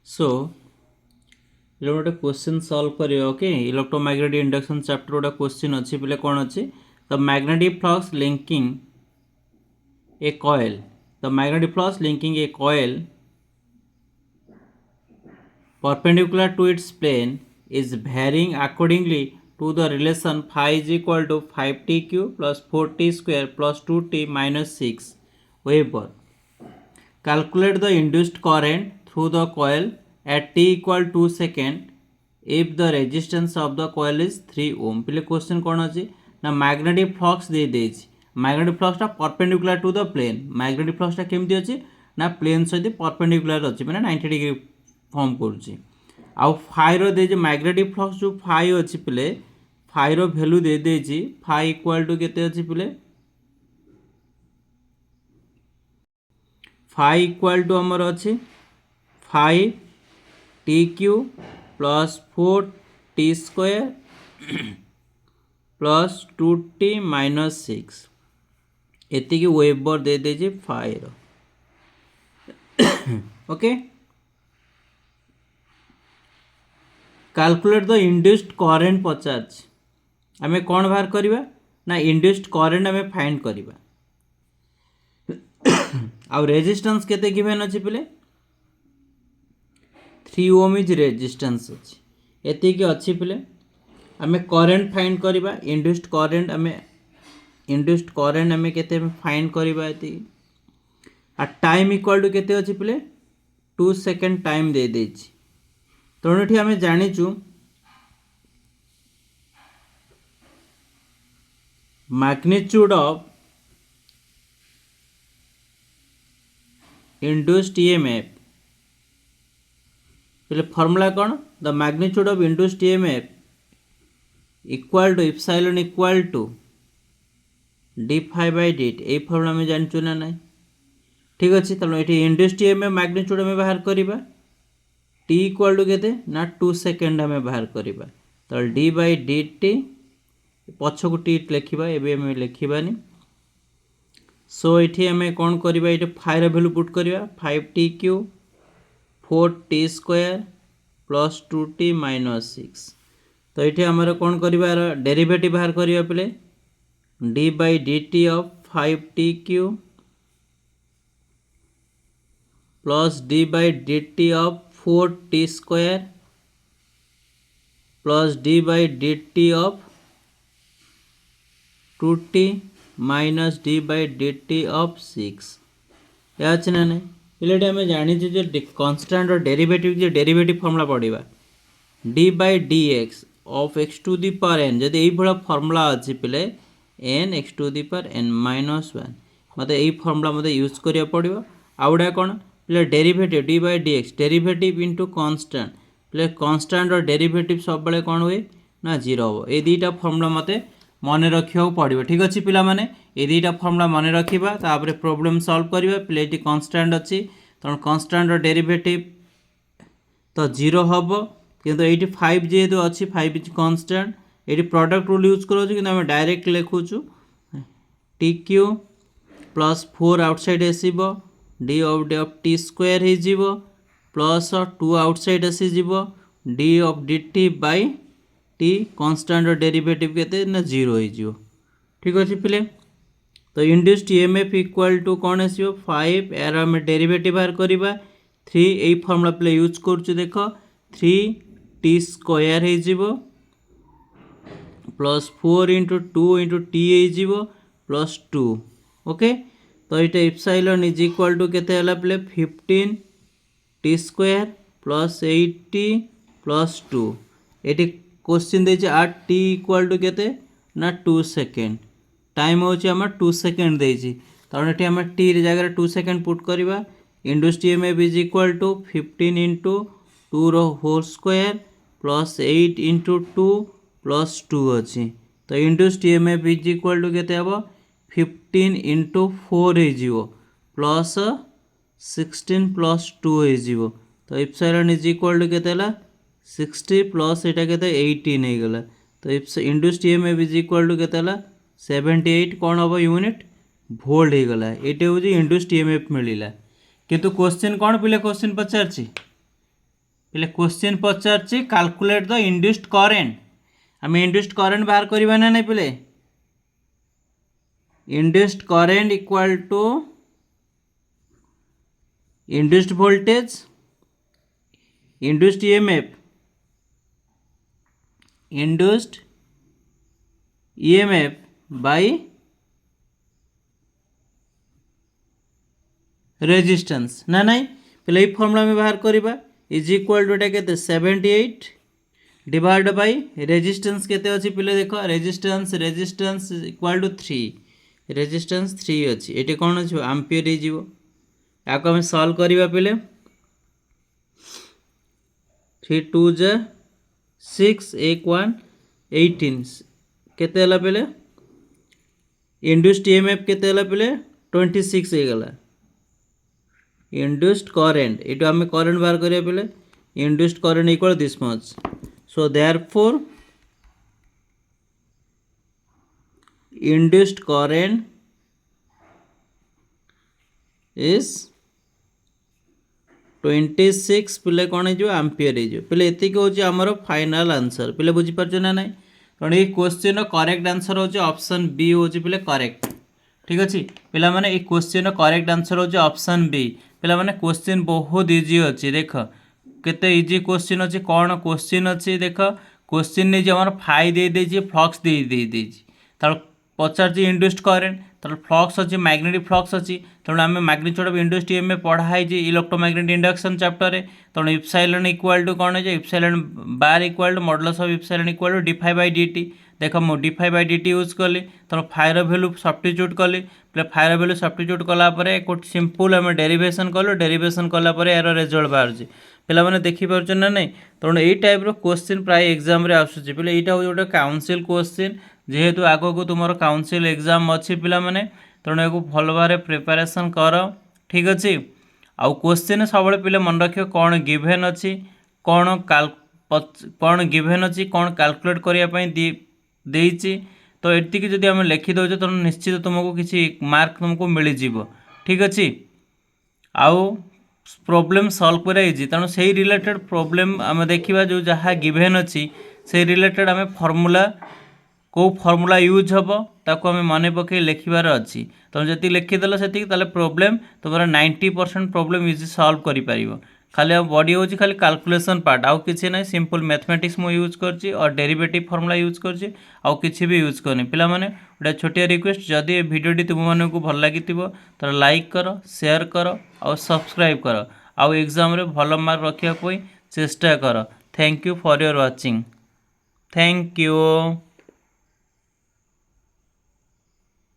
सो गोटे question solve करियो okay electromagnetic induction chapter गोटे क्वेश्चन अच्छी पे कौन अच्छी the magnetic flux linking A coil the magnetic flux linking A coil perpendicular to its plane is varying accordingly to the relation phi is equal to 5tq plus 4t square plus 2t minus 6 Weber. Calculate the induced current through the coil at t equal to 2 second if the resistance of the coil is 3 ohm. पहले question कौन अच्छी ना magnetic flux दे देछि magnetic फ्लक्सटा perpendicular to the plane magnetic फ्लक्सटा केमती अच्छी ना प्लेन सहित परपेंडिकुलर अच्छी मैंने 90 डिग्री फॉर्म करुच्ची आउ फाइर दे मैग्नेटिक फ्लक्स जो फाइ अच्छी पिले फाइर भैल्यू दे देछि फाइ इक्वल टू केते अच्छी पिले फाइ इक्वल टू हमर अच्छी 5 tq plus 4 t square plus 2t minus 6 एति की वेबर दे देछि फाइर okay calculate the induced current पचार आम कौन बाहर करवा ना इंड्यूस्ड करेंट आम फाइंड करवा आउ रेजिस्टेंस केते गिवन अछि पिले 3 ओम इज रेजिस्टेंस अछि एति की अछि पिले आम करेंट फाइंड करवा इंड्यूस्ड करेंट आम केते फाइंड करवा एति आ टाइम इक्वल टू केते अछि पिले 2 सेकंड टाइम दे देछि तेणु ये आम जाचु मैग्नीट्यूड ऑफ इंड्यूस्ड ईएमएफ पहले फॉर्मूला कौन the magnitude of induced EMF equal to epsilon equal to D phi by dt ये फॉर्मूला में जानचु ना नहीं ठीक अच्छे तेणु ये इंड्यूस्ड ईएमएफ मैग्नीट्यूड आम बाहर करवा t इक्वल टू केते ना 2 सेकंड हमें बाहर करवा तो d बाई dt पछक टी लिखा एवं लिखानी सो ये आम कौन करवा ये फाइर भैल्यू पुट करवा 5tq 4t square plus 2t minus 6 तो ये आमर कौन करवा डेरिवेटिव बाहर करवा पे d by dt of 5tq plus d by dt of 4t square plus d by dt of 2t minus d by dt of 6 या अच्छे ना नहीं पहले आम जानी कन्स्टाट और डेरिवेटिव फॉर्मूला पढ़ा d by dx of x to the power n जब ये फॉर्मूला अच्छी पे n x to the power n minus 1 मत यही फॉर्मूला मत यूज करा पड़ो आउटा कौन play derivative D by D x derivative into कन्स्टाट play कन्स्टाट और डेरिवेटिव सब बेले कौन हुए ना जीरो हम ये दुईटा फॉर्मूला मत मन रखा पड़ो ठीक अच्छे पिला माने ये दुईटा फॉर्मूला मन रखा तापर प्रॉब्लम सॉल्व करवा प्ले ये कन्स्टाट अच्छी तेणु कन्स्टाट और डेरिवेटिव तो जीरो हम किंतु ये 5 जेहेतु अच्छी 5 इज कन्स्टाट ये प्रोडक्ट रूल यूज करोछु किंतु आम डायरेक्ट लिखुचु टी क्यू प्लस 4 आउटसाइड आसब d ऑफ t स्क्वायर हो प्लस 2 आउटसाइड आसीज d of dt by t constant derivative केते ना जीरो हो ठीक अच्छे पिले तो इंड्यूस्ड ईएमएफ इक्वल टू कौन आसो 5 यार आम डेरिवेटिव बाहर करवा 3 यही फॉर्मूला पे यूज करुचु देख 3t स्क्वायर हो प्लस 4 इंटू 2 इंटू टी हो प्लस 2 ओके तो ये इप्सिलॉन इज इक्वल टू केते हला प्ले 15 t स्क्वायर प्लस 80 प्लस 2 ये क्वेश्चन दे आर t इक्वल टू केते ना 2 सेकेंड टाइम हो 2 सेकेंड देछि तरण ये आम t जगह 2 सेकेंड पुट करवा induced EMF is equal to 15 into 2 रो whole square plus 8 into 2 plus 2 अच्छी तो induced EMF is equal to केते हम 15 इंटू 4 हो प्लस 16 प्लस 2 हो तो इप्सिलॉन इज इक्वल टू केते 60 प्लस यहाँ के 18 हो गला तो induced EMF is equal to केते 78 कौन हम यूनिट भोल्ट हो गला ये हूँ इंड्यूस्ड ईएमएफ मिलला किंतु क्वेश्चन कौन पिले क्वेश्चन पचार पिले क्वेश्चन पचार कैलकुलेट द इंड्यूस्ड करेंट आम इंड्यूस्ड करेंट बाहर करवा ना नहीं पिले induced current equal to induced voltage induced EMF induced EMF by resistance ना नहीं पहले ये फॉर्मूला में बाहर करवा इज इक्वल टू के 78 डिवाइड बाय रेजिस्टेंस केते अछि पिले देखो रेजिस्टेंस इक्वल टू 3 रेजिस्टेंस 3 अछि एटे कोन अछि एम्पियर हे जीवो याको हम सॉल्व करवा पिले 3 2 जा 6 1 1 18 केते हला पिले इंड्यूस्ड ईएमएफ केते हला पिले 26 हे गला इंड्यूस्ड करेंट ये आम करेंट बाहर करिया पिले induced current equal this much so therefore induced current is 26 पिले कौन हो एम्पियर हो पिले एतिक हूँ आमर फाइनाल आंसर पिले बुझी पार्छ ना नहीं तेणु ये क्वेश्चन करेक्ट आंसर हो ऑप्शन बी हो पिले करेक्ट ठीक अच्छे पिला माने ये क्वेश्चन करेक्ट आंसर हो ऑप्शन बी पिला माने क्वेश्चन बहुत इजी अच्छी देख केते इजी क्वेश्चन अच्छी कौन क्वेश्चन अच्छी देख क्वेश्चन नहीं आम फाइ दे फ्लक्स दे पचार इंड्यूस्ड करेंट तर फ्लक्स अच्छी मैग्नेटिक फ्लक्स अच्छी तेणु आम मैग्नीट्यूड ऑफ इंड्यूस्ड ईएमएफ पढ़ाई इलेक्ट्रोमैग्नेटिक इंडक्शन चैप्टर रे तेणु इप्सिलॉन इक्वल टू कौन है epsilon bar equal to modulus of epsilon equal to D phi by d देख मु d phi by d use कली तेणु फाइर भैल्यू सब्स्टिट्यूट कली फाइर भैल्यू सब्स्टिट्यूट कलापर एक सिंपल आम डेरिवेशन कलु डेरिवेशन कलापर यार रिजल्ट बाहर पिला माने देखि पारछ ना नहीं तेणु यही टाइप रो क्वेश्चन प्राय एग्जाम रे आसुची पिले एटा हो गोटे काउंसिल क्वेश्चन जेहेतु आगो को तुम काउंसिल एग्जाम अच्छी पिला माने तेणु या भल भाव प्रिपेरेसन कर ठीक अच्छे आउ क्वेश्चन सब पिले मन रख कौन गिभेन अच्छी कौन गिभेन अच्छी कौन कैलकुलेट करने देइछि तो एतिक जदि आम लिखि दौचे तो निश्चित तुमको किसी मार्क तुमको मिल जीव ठीक अच्छे आउ प्रॉब्लम सॉल्व करा इजी तेणु से रिलेटेड प्रॉब्लम आम देखा जो जहाँ गिभेन अच्छी से रिलेटेड आम फॉर्मूला को फॉर्मूला यूज हम ताको आम मन पकई लिखबार अच्छी तुम जी लिखिदेल से प्रॉब्लम तुम 90% प्रॉब्लम इजी सॉल्व कर खाली बॉडी हो खाली कैलकुलेशन पार्ट आउ किसी ना सिंपल मैथमेटिक्स मु यूज करछि और डेरिवेटिव फॉर्मूला यूज करछि आउ किसी भी यूज करनी पिला माने गोटे छोटिया रिक्वेस्ट जदि वीडियोटी तुम मानक भल लगी तो लाइक कर शेयर कर और सब्सक्राइब कर आउ एग्जाम रे भल मार्क रखा चेष्टा कर thank you for your watching thank you.